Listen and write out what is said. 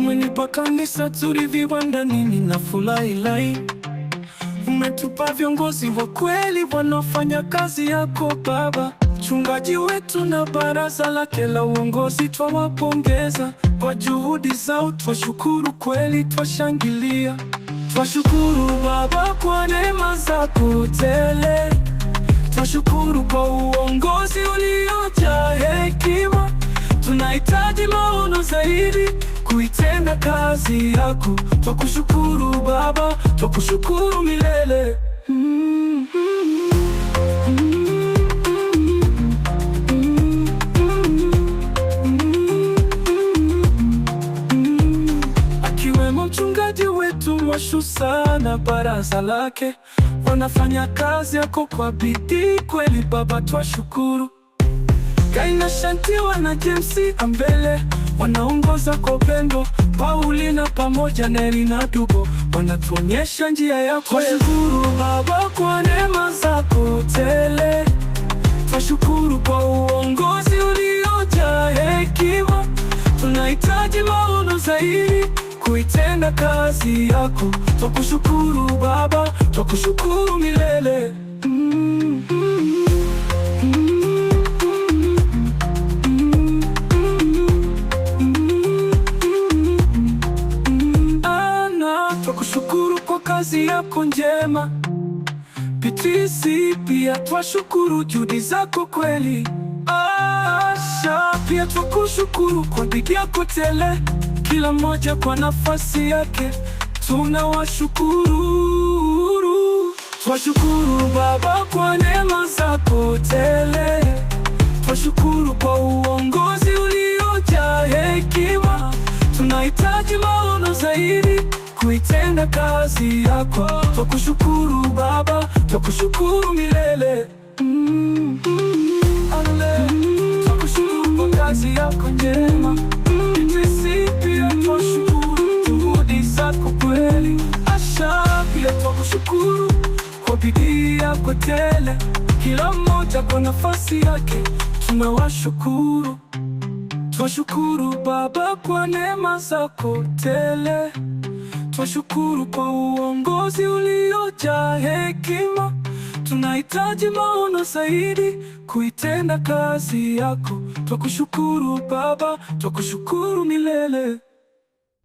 Umenipa kanisa zuri, viwanda nini na furahi. Umetupa viongozi wa kweli wanaofanya kazi yako Baba. Mchungaji wetu na baraza lake la uongozi twawapongeza kwa juhudi zao, twashukuru kweli, twashangilia. Twashukuru Baba kwa neema zako tele, twashukuru kwa uongozi uliojaa hekima. Tunahitaji maono zaidi kuitenda kazi yako. Twakushukuru Baba, twakushukuru milele. Akiwemo mchungaji wetu Mwashusa na baraza lake, wanafanya kazi yako kwa bidii kweli Baba, twashukuru. Kaina Shantiwa na James Ambele wanaongoza kwa upendo. Paulina pamoja na Elina Dugo wanatuonyesha njia ya kweli. Twashukuru Baba kwa neema zako tele, twashukuru kwa uongozi uliojaa hekima. Tunahitaji maono zaidi kuitenda kazi yako. Twakushukuru Baba, twakushukuru milele. Twakushukuru kwa kazi yako njema PTC, pia twashukuru juhudi zako kweli. Asha pia twakushukuru kwa bidii yako tele, kila mmoja kwa nafasi yake tunawashukuru. Twashukuru Baba kwa neema zako tele, twashukuru kwa uongozi uliojaa hekima. Tunahitaji maono zaidi kuitenda kazi yako. Twakushukuru Baba, twakushukuru milele. Twakushukuru kwa kazi yako njema PTC, pia twashukuru juhudi zako kweli. Asha pia twakushukuru kwa bidii yako tele, kila mmoja kwa nafasi yake tunawashukuru. Twashukuru Baba kwa neema zako tele, twashukuru kwa uongozi uliojaa hekima. Tunahitaji maono zaidi kuitenda kazi yako. Twakushukuru Baba, twakushukuru milele.